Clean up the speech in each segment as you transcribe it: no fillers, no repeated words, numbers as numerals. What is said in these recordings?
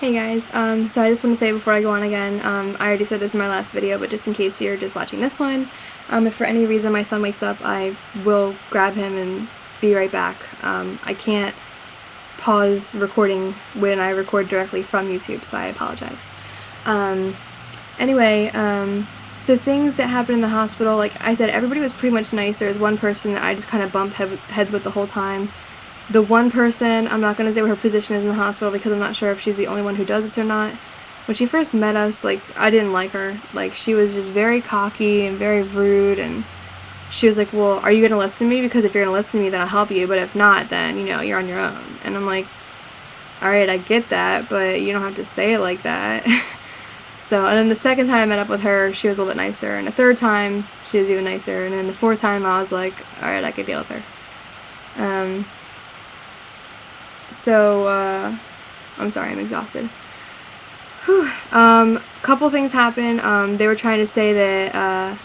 Hey guys, so I just want to say before I go on again, I already said this in my last video, but just in case you're just watching this one, if for any reason my son wakes up, I will grab him and be right back. I can't pause recording when I record directly from YouTube, so I apologize. Anyway, so things that happened in the hospital, like I said, everybody was pretty much nice. There was one person that I just kind of bumped heads with the whole time. The one person, I'm not going to say what her position is in the hospital because I'm not sure if she's the only one who does this or not. When she first met us, like, I didn't like her. Like, she was just very cocky and very rude, and she was like, well, are you going to listen to me? Because if you're going to listen to me, then I'll help you, but if not, then, you know, you're on your own. And I'm like, alright, I get that, but you don't have to say it like that. So, and then the second time I met up with her, she was a little bit nicer, and the third time, she was even nicer, and then the fourth time, I was like, alright, I could deal with her. I'm sorry, I'm exhausted. Whew. Couple things happened. They were trying to say that,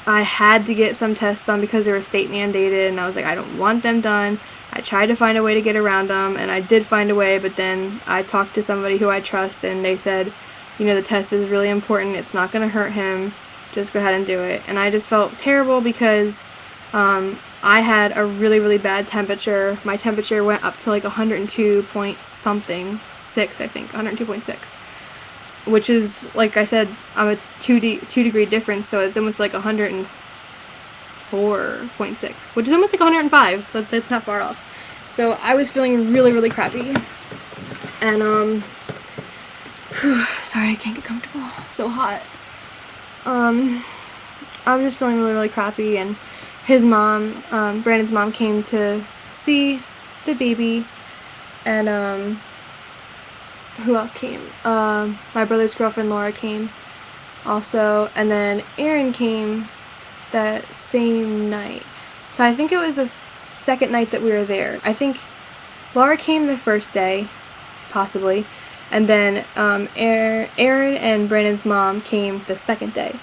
I had to get some tests done because they were state mandated, and I was like, I don't want them done. I tried to find a way to get around them, and I did find a way, but then I talked to somebody who I trust, and they said, you know, the test is really important, it's not going to hurt him, just go ahead and do it. And I just felt terrible because, I had a really, really bad temperature. My temperature went up to like 102 point something, 6 I think, 102.6. Which is, like I said, I'm a 2 degree difference, so it's almost like 104.6, which is almost like 105. That's not far off. So I was feeling really, really crappy. And, sorry, I can't get comfortable. So hot. I'm just feeling really, really crappy, and his mom, Brandon's mom, came to see the baby, and, who else came? My brother's girlfriend Laura came also, and then Aaron came that same night. So I think it was the second night that we were there. I think Laura came the first day, possibly, and then Aaron and Brandon's mom came the second day.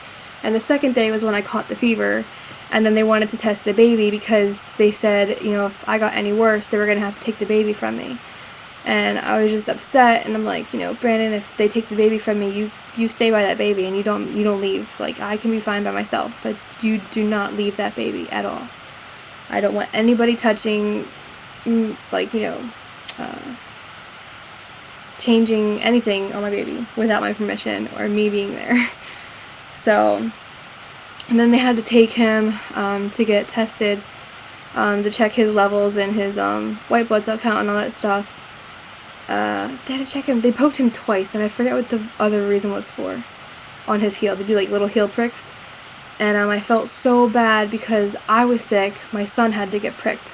And the second day was when I caught the fever, and then they wanted to test the baby because they said, you know, if I got any worse, they were going to have to take the baby from me. And I was just upset, and I'm like, you know, Brandon, if they take the baby from me, you stay by that baby, and you don't leave. Like, I can be fine by myself, but you do not leave that baby at all. I don't want anybody touching, like, you know, changing anything on my baby without my permission or me being there. So, and then they had to take him to get tested, to check his levels and his white blood cell count and all that stuff. They had to check him. They poked him twice, and I forget what the other reason was for, on his heel. They do like little heel pricks, and I felt so bad because I was sick. My son had to get pricked,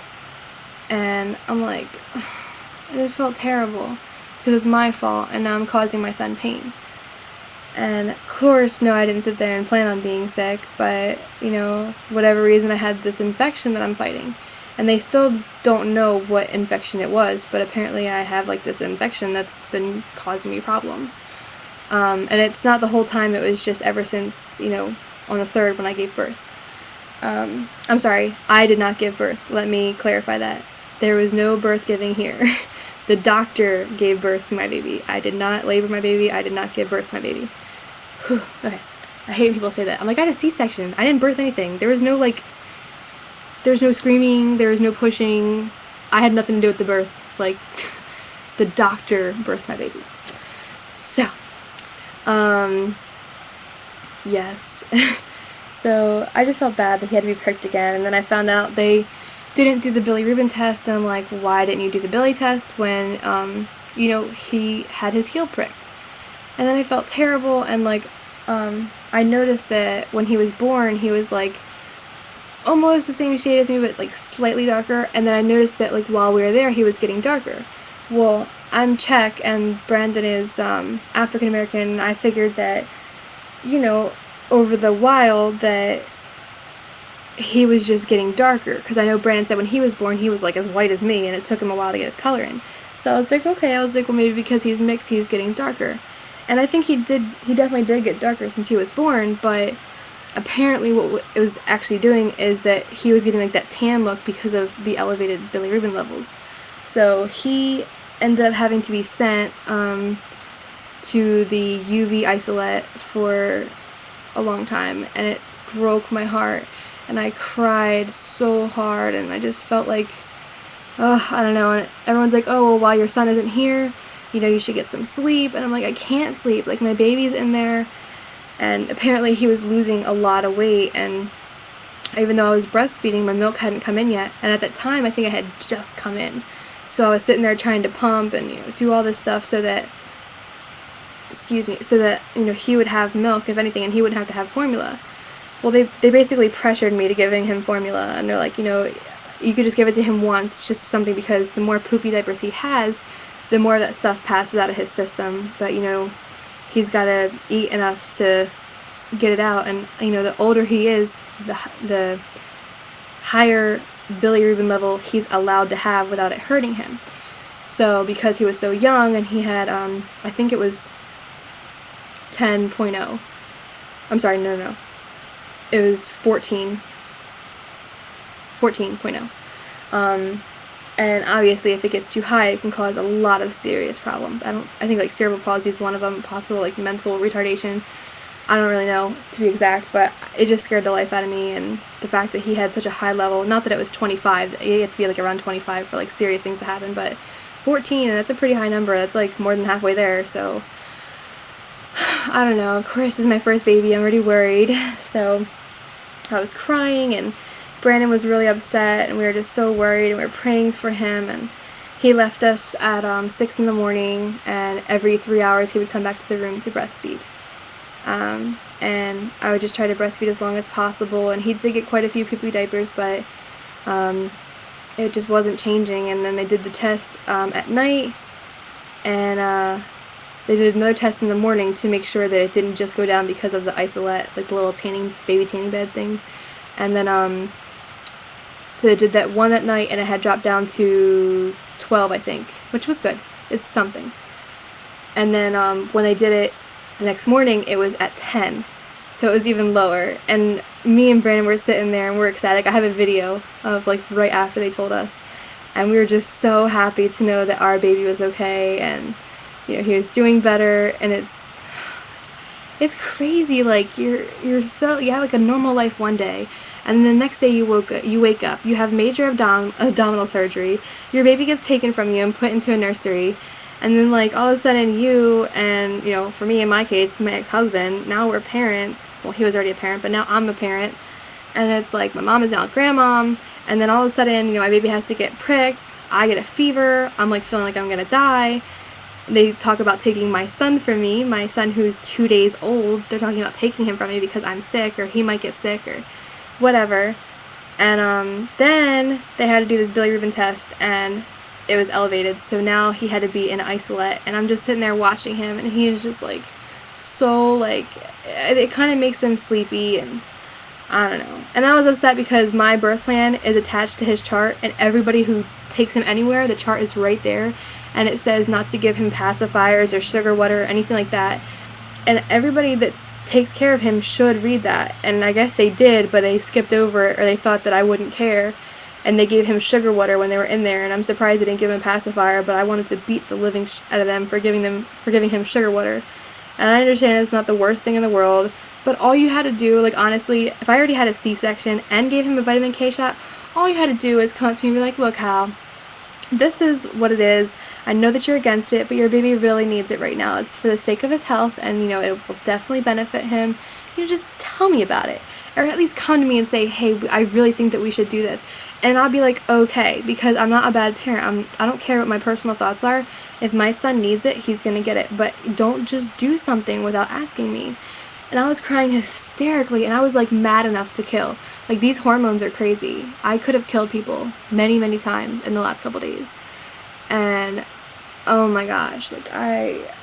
and I'm like, I just felt terrible because it's my fault, and now I'm causing my son pain. And of course, no, I didn't sit there and plan on being sick, but, you know, whatever reason, I had this infection that I'm fighting. And they still don't know what infection it was, but apparently I have, like, this infection that's been causing me problems. And it's not the whole time, it was just ever since, you know, on the 3rd when I gave birth. I'm sorry, I did not give birth. Let me clarify that. There was no birth giving here. The doctor gave birth to my baby. I did not labor my baby. I did not give birth to my baby. Whew, okay. I hate when people say that. I'm like, I had a C-section. I didn't birth anything. There was no, like, there was no screaming. There was no pushing. I had nothing to do with the birth. Like, the doctor birthed my baby. So, yes. So, I just felt bad that he had to be pricked again. And then I found out they didn't do the bilirubin test. And I'm like, why didn't you do the Billy test when, you know, he had his heel pricked? And then I felt terrible, and, like, I noticed that when he was born, he was, like, almost the same shade as me, but, like, slightly darker, and then I noticed that, like, while we were there, he was getting darker. Well, I'm Czech, and Brandon is, African-American, and I figured that, you know, over the while, that he was just getting darker, because I know Brandon said when he was born, he was, like, as white as me, and it took him a while to get his color in. So I was like, okay, well, maybe because he's mixed, he's getting darker. And I think he definitely did get darker since he was born, but apparently what it was actually doing is that he was getting, like, that tan look because of the elevated bilirubin levels. So he ended up having to be sent to the UV isolate for a long time, and it broke my heart, and I cried so hard, and I just felt like, oh, I don't know, and everyone's like, oh, well, while your son isn't here, you know, you should get some sleep, and I'm like, I can't sleep, like, my baby's in there, and apparently he was losing a lot of weight, and even though I was breastfeeding, my milk hadn't come in yet, and at that time, I think I had just come in, so I was sitting there trying to pump and, you know, do all this stuff so that, you know, he would have milk, if anything, and he wouldn't have to have formula. Well, they basically pressured me to giving him formula, and they're like, you know, you could just give it to him once, just something, because the more poopy diapers he has, the more that stuff passes out of his system, but, you know, he's got to eat enough to get it out, and, you know, the older he is, the higher bilirubin level he's allowed to have without it hurting him. So, because he was so young, and he had, I think it was 10.0. I'm sorry, no. It was 14.0. And obviously if it gets too high, it can cause a lot of serious problems. I think like cerebral palsy is one of them, possible like mental retardation. I don't really know to be exact, but it just scared the life out of me, and the fact that he had such a high level, not that it was 25, it had to be like around 25 for like serious things to happen, but 14, and that's a pretty high number, that's like more than halfway there, so I don't know. Of course, this is my first baby, I'm already worried, so I was crying, and Brandon was really upset, and we were just so worried, and we were praying for him, and he left us at 6 in the morning, and every 3 hours he would come back to the room to breastfeed. And I would just try to breastfeed as long as possible, and he did get quite a few poopy diapers, but it just wasn't changing. And then they did the test at night, and they did another test in the morning to make sure that it didn't just go down because of the isolate, like the little baby tanning bed thing. And then so they did that one at night, and it had dropped down to 12, I think, which was good. It's something. And then when they did it the next morning, it was at 10, so it was even lower, and me and Brandon were sitting there, and we're ecstatic. I have a video of, like, right after they told us, and we were just so happy to know that our baby was okay, and, you know, he was doing better, and it's crazy, like, you have, like, a normal life one day, and the next day you wake up, you have major abdominal surgery, your baby gets taken from you and put into a nursery, and then, like, all of a sudden you and, you know, for me, in my case, my ex-husband, now we're parents. Well, he was already a parent, but now I'm a parent. And it's like, my mom is now a grandmom. And then all of a sudden, you know, my baby has to get pricked. I get a fever. I'm, like, feeling like I'm gonna die. They talk about taking my son from me, my son who's 2 days old. They're talking about taking him from me because I'm sick, or he might get sick, or whatever. And then they had to do this bilirubin test, and it was elevated, so now he had to be in isolate, and I'm just sitting there watching him, and he is just, like, so, like, it kind of makes him sleepy, and I don't know. And I was upset because my birth plan is attached to his chart, and everybody who takes him anywhere, the chart is right there, and it says not to give him pacifiers or sugar water or anything like that, and everybody that takes care of him should read that, and I guess they did, but they skipped over it, or they thought that I wouldn't care. And they gave him sugar water when they were in there, and I'm surprised they didn't give him a pacifier, but I wanted to beat the living out of them for giving him sugar water. And I understand it's not the worst thing in the world, but all you had to do, like, honestly, if I already had a C-section and gave him a vitamin K shot, all you had to do is come to me and be like, look, Hal, this is what it is. I know that you're against it, but your baby really needs it right now. It's for the sake of his health, and, you know, it will definitely benefit him. You know, just tell me about it. Or at least come to me and say, hey, I really think that we should do this. And I'll be like, okay, because I'm not a bad parent. I don't care what my personal thoughts are. If my son needs it, he's going to get it. But don't just do something without asking me. And I was crying hysterically, and I was, like, mad enough to kill. Like, these hormones are crazy. I could have killed people many, many times in the last couple days. And, oh my gosh, like,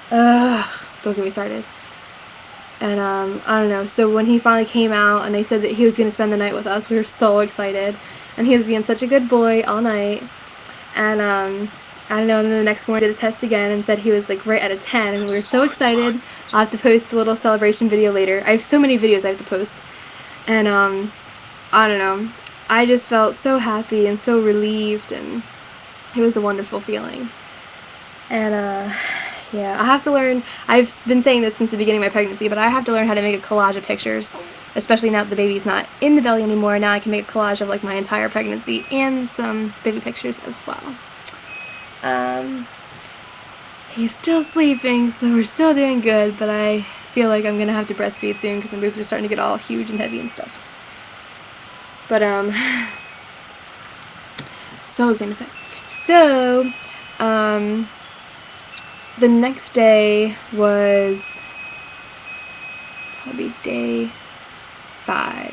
don't get me started. And, I don't know, so when he finally came out and they said that he was going to spend the night with us, we were so excited. And he was being such a good boy all night. And, I don't know, and then the next morning did a test again and said he was, like, right at a 10, and we were so excited. I'll have to post a little celebration video later. I have so many videos I have to post. And, I don't know, I just felt so happy and so relieved, and it was a wonderful feeling. And, yeah, I have to learn. I've been saying this since the beginning of my pregnancy, but I have to learn how to make a collage of pictures, especially now that the baby's not in the belly anymore. Now I can make a collage of, like, my entire pregnancy and some baby pictures as well. He's still sleeping, so we're still doing good, but I feel like I'm gonna have to breastfeed soon because my boobs are starting to get all huge and heavy and stuff. But, so I was gonna say. So, the next day was probably day 4,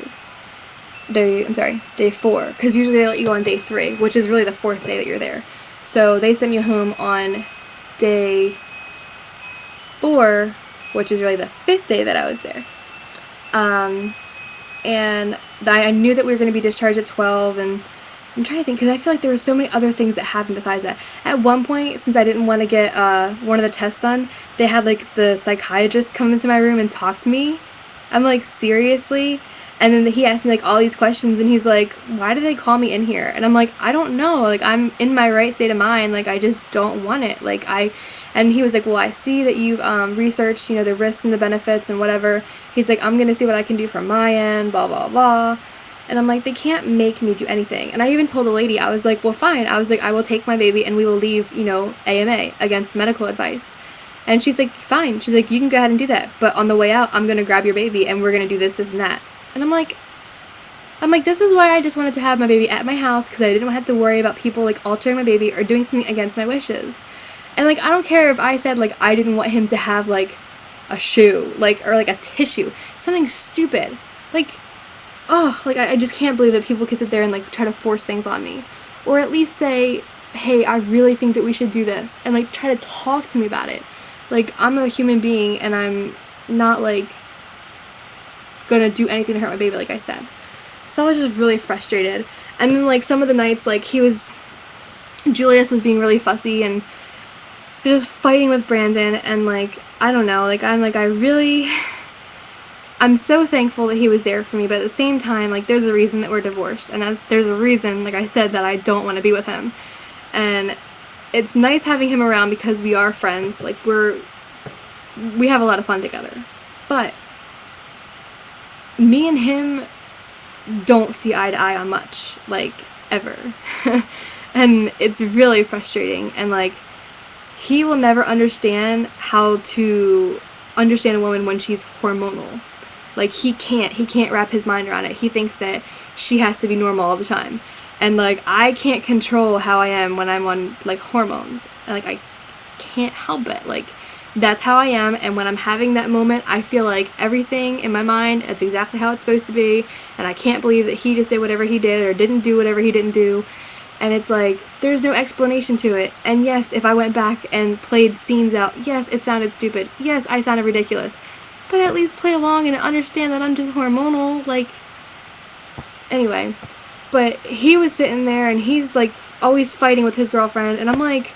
because usually they let you go on day 3, which is really the 4th day that you're there. So they sent me home on day 4, which is really the 5th day that I was there. And I knew that we were going to be discharged at 12, and I'm trying to think, because I feel like there were so many other things that happened besides that. At one point, since I didn't want to get one of the tests done, they had, like, the psychiatrist come into my room and talk to me. I'm like, seriously? And then he asked me, like, all these questions, and he's like, why did they call me in here? And I'm like, I don't know. Like, I'm in my right state of mind. Like, I just don't want it. Like, and he was like, well, I see that you've researched, you know, the risks and the benefits and whatever. He's like, I'm going to see what I can do from my end, blah, blah, blah. And I'm like, they can't make me do anything. And I even told the lady, I was like, well, fine. I was like, I will take my baby and we will leave, you know, AMA against medical advice. And she's like, fine. She's like, you can go ahead and do that. But on the way out, I'm going to grab your baby and we're going to do this, this, and that. And I'm like, this is why I just wanted to have my baby at my house, because I didn't have to worry about people, like, altering my baby or doing something against my wishes. And, like, I don't care if I said, like, I didn't want him to have, like, a shoe, like, or, like, a tissue. Something stupid. Like, oh, like, I just can't believe that people can sit there and, like, try to force things on me. Or at least say, hey, I really think that we should do this. And, like, try to talk to me about it. Like, I'm a human being, and I'm not, like, gonna do anything to hurt my baby, like I said. So I was just really frustrated. And then, like, some of the nights, like, Julius was being really fussy and just fighting with Brandon, and, like, I don't know, like, I'm so thankful that he was there for me, but at the same time, like, there's a reason that we're divorced, and there's a reason, like I said, that I don't want to be with him. And it's nice having him around because we are friends, like, we have a lot of fun together. But me and him don't see eye to eye on much, like, ever. And it's really frustrating, and, like, he will never understand how to understand a woman when she's hormonal. Like, he can't wrap his mind around it. He thinks that she has to be normal all the time. And, like, I can't control how I am when I'm on, like, hormones. And, like, I can't help it. Like, that's how I am, and when I'm having that moment, I feel like everything in my mind, it's exactly how it's supposed to be, and I can't believe that he just did whatever he did or didn't do whatever he didn't do. And it's like, there's no explanation to it. And yes, if I went back and played scenes out, yes, it sounded stupid. Yes, I sounded ridiculous. But at least play along and understand that I'm just hormonal. Like, anyway. But he was sitting there and he's, like, always fighting with his girlfriend. And I'm like,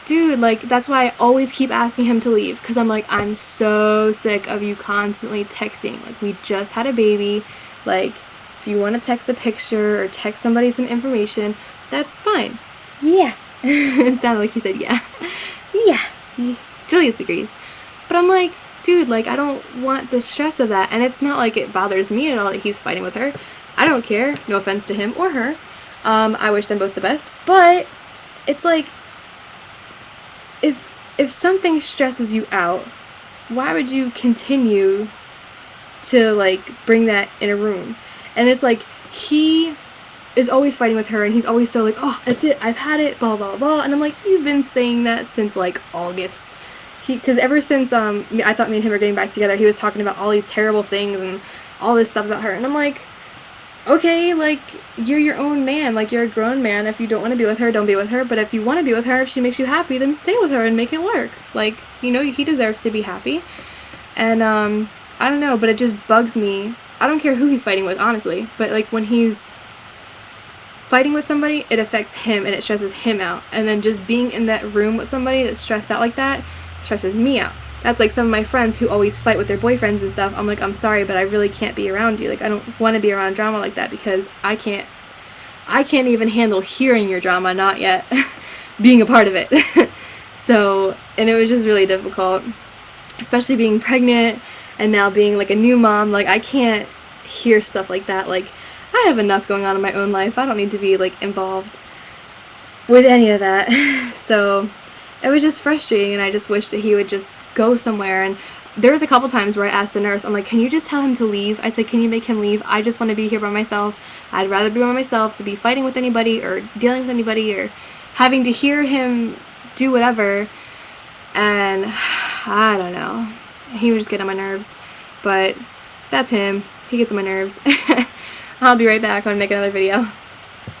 dude, like, that's why I always keep asking him to leave. Because I'm like, I'm so sick of you constantly texting. Like, we just had a baby. Like, if you want to text a picture or text somebody some information, that's fine. Yeah. It sounded like he said yeah. Yeah. Julius agrees. But I'm like, dude, like, I don't want the stress of that. And it's not like it bothers me at all that he's fighting with her. I don't care. No offense to him or her. I wish them both the best. But it's like, if something stresses you out, why would you continue to, like, bring that in a room? And it's like, he is always fighting with her, and he's always so like, oh, that's it, I've had it, blah, blah, blah. And I'm like, you've been saying that since, like, August. Because ever since I thought me and him were getting back together, he was talking about all these terrible things and all this stuff about her. And I'm like, okay, like, you're your own man. Like, you're a grown man. If you don't want to be with her, don't be with her. But if you want to be with her, if she makes you happy, then stay with her and make it work. Like, you know, he deserves to be happy. And, I don't know, but it just bugs me. I don't care who he's fighting with, honestly. But, like, when he's fighting with somebody, it affects him and it stresses him out. And then just being in that room with somebody that's stressed out like that stresses me out. That's like some of my friends who always fight with their boyfriends and stuff. I'm like, I'm sorry, but I really can't be around you. Like, I don't want to be around drama like that because I can't even handle hearing your drama, not yet being a part of it. So, and it was just really difficult, especially being pregnant and now being like a new mom. Like, I can't hear stuff like that. Like, I have enough going on in my own life. I don't need to be like involved with any of that. So it was just frustrating, and I just wish that he would just go somewhere. And there was a couple times where I asked the nurse, I'm like, can you just tell him to leave? I said, can you make him leave? I just want to be here by myself. I'd rather be by myself to be fighting with anybody or dealing with anybody or having to hear him do whatever. And I don't know. He was just getting on my nerves. But that's him. He gets on my nerves. I'll be right back when I make another video.